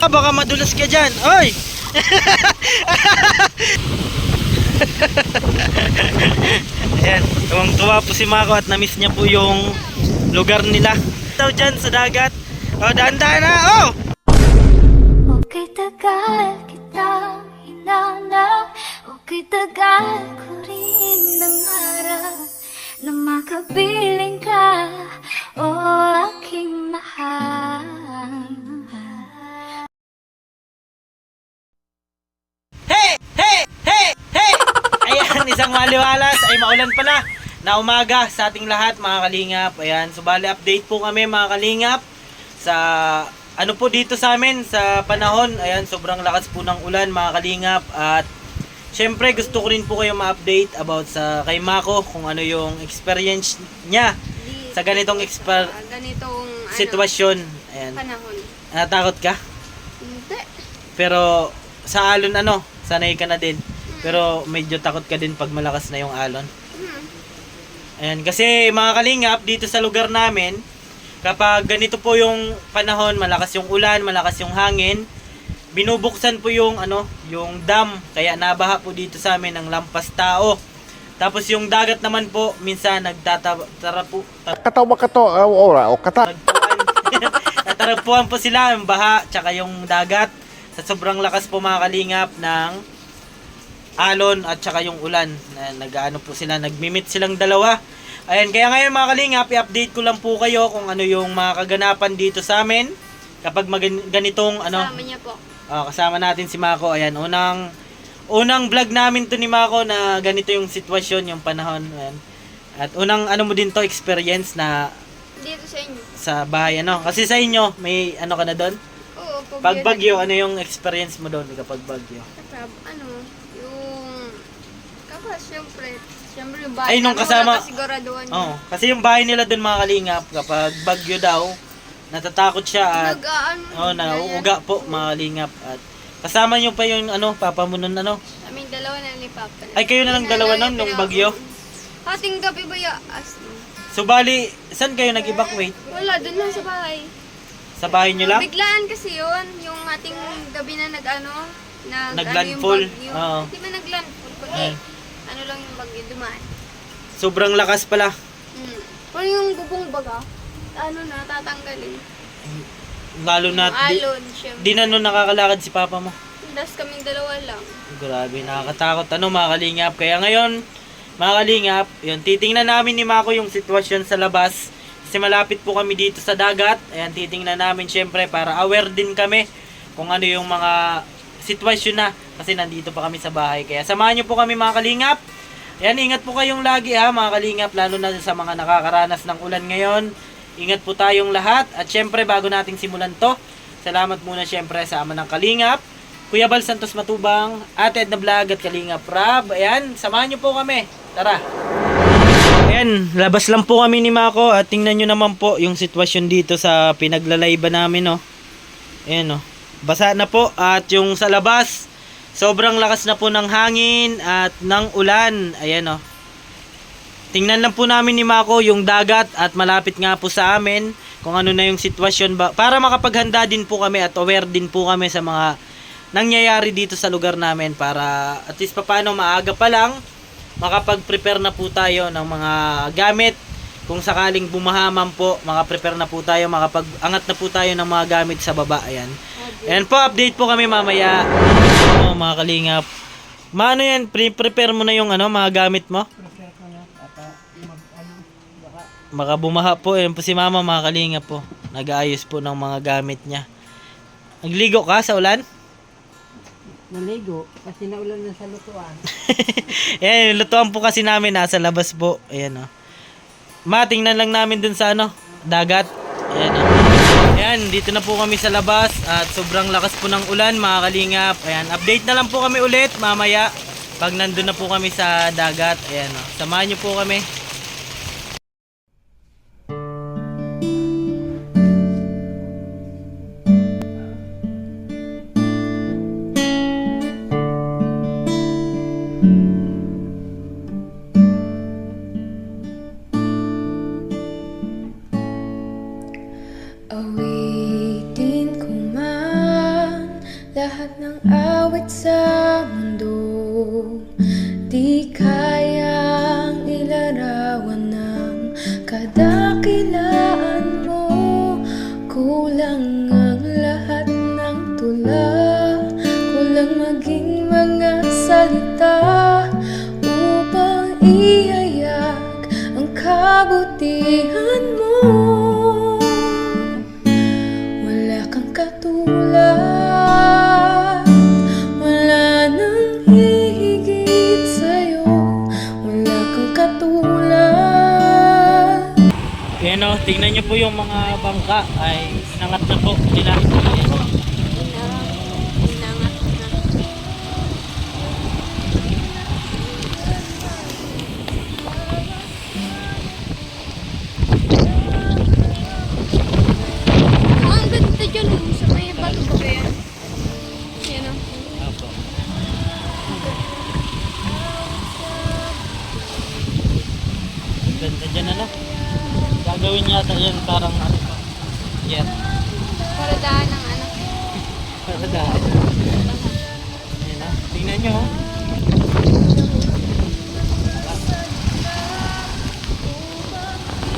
Baka madulas ka dyan. Oy! Ayan, tuwang-tuwa po si Mako at na-miss niya po yung lugar nila. Ito dyan sa dagat. O, dahan-dahan na. Oh! Okay, tagal kita hinanap. Okay, tagal ko rin nangarap na makapiling ka, o aking mahal. Hey! Hey! Hey! Hey! Ayan, isang maliwalas ay maulan pala na umaga sa ating lahat mga kalingap. Ayan, so bali update po kami mga kalingap sa ano po dito sa amin sa panahon. Ayan, sobrang lakas po ng ulan mga kalingap. At syempre gusto ko rin po kayo ma-update about sa kay Mako kung ano yung experience niya sa ganitong ganitong sitwasyon. Ayan. panahon. Natakot ka? Hindi. Pero sa alon sanay ka na din. Pero medyo takot ka din pag malakas na yung alon. Ayan, kasi mga kalingap dito sa lugar namin, kapag ganito po yung panahon, malakas yung ulan, malakas yung hangin, binubuksan po yung yung dam, kaya nabaha po dito sa amin ng lampas tao. Tapos yung dagat naman po, minsan natarapuan po sila yung baha, tsaka yung dagat sa sobrang lakas po mga kalingap ng alon at tsaka yung ulan. Nag-ano po sila, nagmimit silang dalawa. Ayan, kaya ngayon mga kalingap, i-update ko lang po kayo kung ano yung mga kaganapan dito sa amin kapag ganitong Kasama niya po. kasama natin si Mako. Ayan, unang vlog namin to ni Mako na ganito yung sitwasyon, yung panahon. Ayan. At unang mo din to experience na Dito sa inyo. sa bahay kasi sa inyo may ka na doon. Oo, Pag bagyo, ano yung experience mo doon kapag bagyo? Siyempre yung bahay. Ay, nung kasama- Siguraduhan niya. Oo, kasi yung bahay nila doon mga kalingap, kapag bagyo daw, natatakot siya at nauuga po mga kalingap. At kasama nyo pa yung papa mo nun Kaming dalawa na ni Papa. Ay, kayo na lang dalawa nun nung bagyo? Hating gabi ba ya? So bali, saan kayo nag-evacuate? Wala, dun lang sa bahay. Sa bahay nyo lang? Biglaan kasi yun. Yung ating gabi na Naglandfall. Yung bagyo. Oo. Hindi man naglandfall. Kundi, Ay. ano lang yung bagyo dumaan. Sobrang lakas pala. Kung yung bubong baga, tatanggalin. Lalo na, Yung alon, syempre. di na nakakalakad si papa mo. Das kaming dalawa lang. Grabe, nakakatakot mga kalingap. Kaya ngayon, mga kalingap, yun, titingnan namin ni Mako yung sitwasyon sa labas. Kasi malapit po kami dito sa dagat. Ayan, titingnan namin syempre para aware din kami kung ano yung mga sitwasyon na. Kasi nandito pa kami sa bahay. Kaya samahan nyo po kami mga kalingap. Ayan, ingat po kayong lagi mga kalingap. Lalo na sa mga nakakaranas ng ulan ngayon. Ingat po tayong lahat. At syempre, bago nating simulan to, salamat muna syempre sa ama ng kalingap, Kuya Bal Santos Matubang, Ate Edna Vlog at Kalingap Rab. Ayan, samahan nyo po kami. Tara. Ayan, labas lang po kami ni Mako at tingnan nyo naman po yung sitwasyon dito sa pinaglalayba namin. Ayan basa na po at yung sa labas, sobrang lakas na po ng hangin at ng ulan. Ayan Tingnan lang po namin ni Mako yung dagat at malapit nga po sa amin kung ano na yung sitwasyon ba, para makapaghanda din po kami at aware din po kami sa mga nangyayari dito sa lugar namin, para at least paano maaga pa lang makapag-prepare na po tayo ng mga gamit. Kung sakaling bumahaman po, makaprepare na po tayo, makapag-angat na po tayo ng mga gamit sa baba. Ayan. Ayan po, update po kami mamaya. Mga kalingap. Maano yan, prepare mo na yung mga gamit mo? Baka bumaha po. Ayan po si mama mga kalingap po. Nag-aayos po ng mga gamit niya. Nagligo ka sa ulan? Naligo kasi naulan na sa lutuan. Ayan, lutuan po kasi namin nasa labas po. Ayan Matingnan lang namin dun sa dagat. Ayan Ayan, dito na po kami sa labas at sobrang lakas po ng ulan mga kalingap. Ayan, update na lang po kami ulit mamaya pag nandun na po kami sa dagat. Ayan samahan nyo po kami. Awitin ko man Di kayang ilarawan ng kadakilaan mo. Kulang ang lahat ng tula, kulang maging mga salita upang ihayag ang kabutihan mo. Wala kang katulad, wala nang hihigit sa'yo, wala kang katulad. Ayan o, tingnan nyo po yung mga bangka ay sinangat na po nila. Inangat na. Ang ganda dyan sa may bato ba yan? Yan o. Opo. Ganda dyan ano? Gagawin yata yan parang ano pa. Yan. Para daan ng ano. Para dahil. Ayan na. Tingnan nyo. Oh.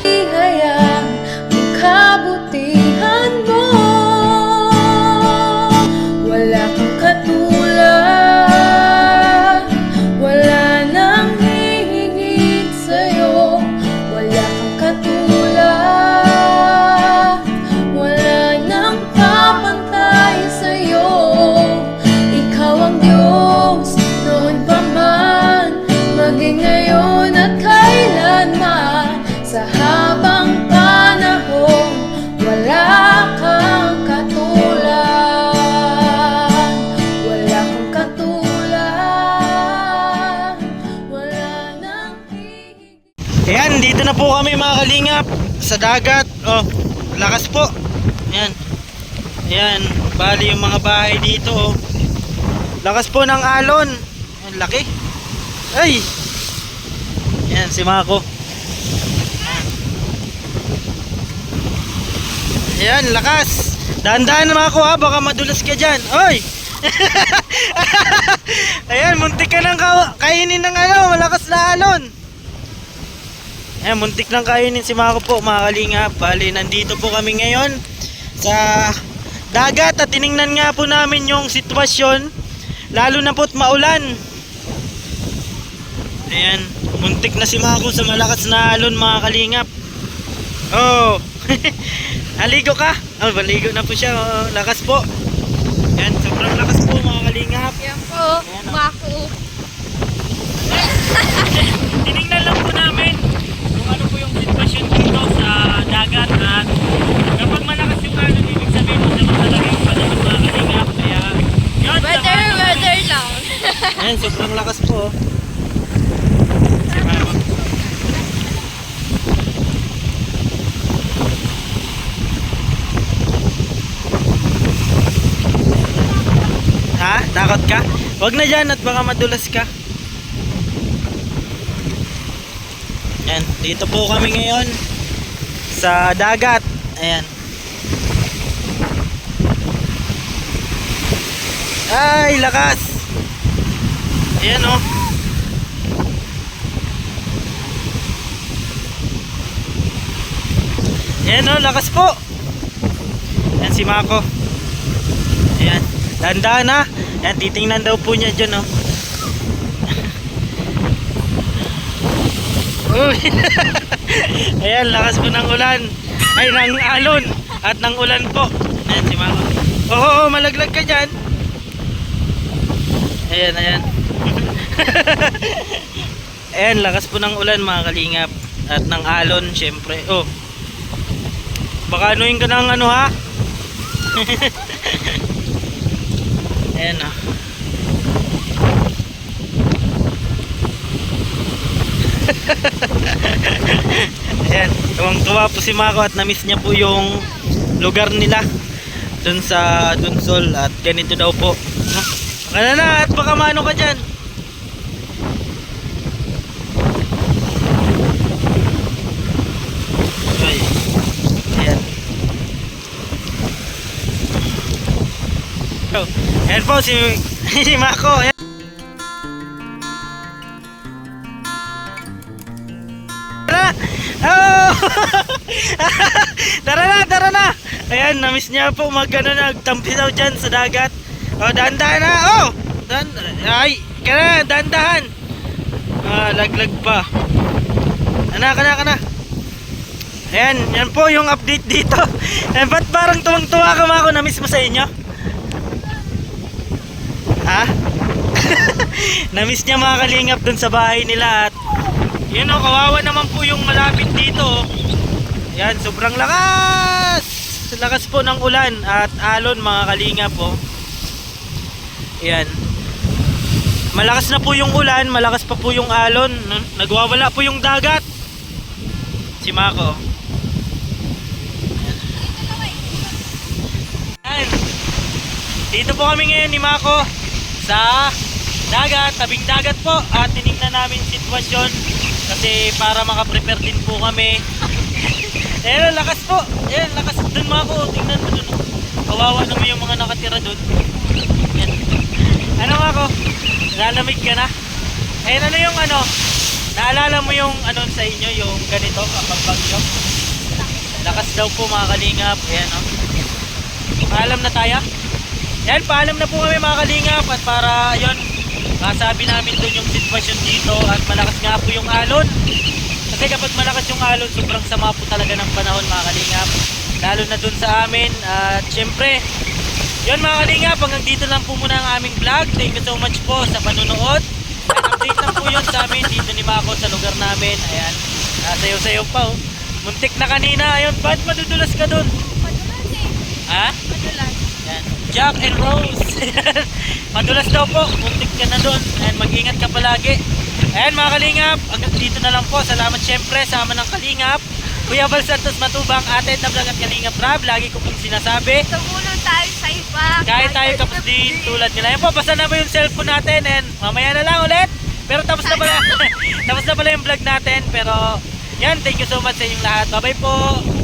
Ihayag ang kabutihan mo. Wala kang katulad, wala nang hihigit sa'yo, wala kang katulad, wala nang kapantay sa'yo. Ikaw ang Diyos noon pa man, maging ngayon at kailanman. Sa habang panahon, wala kang katulad, wala kang katulad, wala nang hihigit. Ayan, dito na po kami mga kalingap sa dagat. Oh, lakas po. Ayan. Ayan, bali yung mga bahay dito. Oh. Lakas po ng alon. Ayan, laki. Ay! Ayan, si Mako. Ayan, lakas. Dahan-dahan na Mako ha, baka madulas ka dyan. Oy! Ayan, muntik ka nang kainin ng ano, malakas na alon. Ayan, muntik nang kainin si Mako po mga kalingap. Bali, nandito po kami ngayon sa dagat at tiningnan nga po namin yung sitwasyon. Lalo na po't maulan. Ayan, muntik na si Mako sa malakas na alon mga kalingap. Oh! Naligo ka? Oh, baligo na po siya. Oh, lakas po. Ayan, sobrang lakas po mga kalingap. Yan po. Ayan, oh. Bako. Tinignan lang po namin kung ano po yung sitwasyon dito sa dagat at kapag malakas yung alon, ibig sabihin mo naman talaga yung panahon mga kalingap. Kaya, yun, Weather lang. ayan, sobrang lakas po. Si Mama. Ha? Takot ka? Huwag na dyan at baka madulas ka. Ayan, dito po kami ngayon sa dagat. Ayan. Ay, lakas. Ayan oh. Ayan oh, lakas po. Ayan si Mako. Ayan. Tandaan na. Ayan, titingnan daw po niya dyan oh. Uy. Ayan, lakas po ng ulan. Ay, ng alon. At ng ulan po. Ayan si Mako. Oo, malaglag ka dyan. Ayan, ayan. Ayan, lakas po ng ulan mga kalingap. At ng alon, syempre. Oh. Baka anuin ka ng ano ha? Ayan o. Ayan, tuwang-tuwa po si Mako at na-miss niya po yung lugar nila dun sa Dunsol at ganito daw po. Ano na at baka maano ka dyan. Okay. Ayan. Ayan po si Mako. Ayan. na. Oh! Tara na. Ayan, na-miss niya po nagtampisaw dyan sa dagat. Oh, dahan-dahan na. Oh! Ay, dahan-dahan. Laglag pa. Kana. Ayan, yan po yung update dito. Eh, ba't parang tuwang-tuwa ka Mako? Na-miss mo sa inyo? Ha? Na-miss niya mga kalingap dun sa bahay nila. At yun o, kawawa naman po yung malapit dito. Yan, sobrang lakas po ng ulan at alon mga kalingap po. Yan, malakas na po yung ulan, malakas pa po yung alon. Nagwawala po yung dagat. Si Mako. Yan. Dito po kami ngayon ni Mako sa dagat, tabing dagat po. At tinignan namin sitwasyon kasi para makaprepare din po kami. Ayan, lakas po. Ayan, lakas dun Mako. Tingnan mo dun. Kawawa naman yung mga nakatira dun. Ayan. Ano Mako? Lalamig ka na? Ayan, ano yung naalala mo yung sa inyo, yung ganito kapag bagyo? Lakas daw po mga kalingap. Ayan o. Paalam na tayo? Ayan, paalam na po kami mga kalingap. At para yun, masabi namin dun yung sitwasyon dito. At malakas nga po yung alon. Kasi kapag malakas yung alon, sobrang sama po talaga ng panahon mga kalingap. Lalo na dun sa amin. At syempre, yun mga kalingap, hanggang dito lang po muna ang aming vlog. Thank you so much po sa panunood. At update lang po yun sa amin dito ni Mako sa lugar namin. Ayan, sayo-sayo pa oh. Muntik na kanina. Ayun, ba't madudulas ka dun? Madulas eh. Ha? Madulas. Ayan, Jack and Rose. Madulas daw po, muntik ka na dun. Ayan, mag-ingat ka palagi. Ayan mga kalingap, hanggang dito na lang po. Salamat syempre sa ama ng kalingap Kuya Val Santos Matubang, Ate Tablang at Kalingap Rab. Lagi ko pong sinasabi, Tumulong tayo sa iba. kahit tayo tapos din tulad nila. Yan po, basta na ba yung cellphone natin and mamaya na lang ulit. Pero tapos na pala tapos na pala yung vlog natin. Pero yan, thank you so much sa inyong lahat. Bye bye po.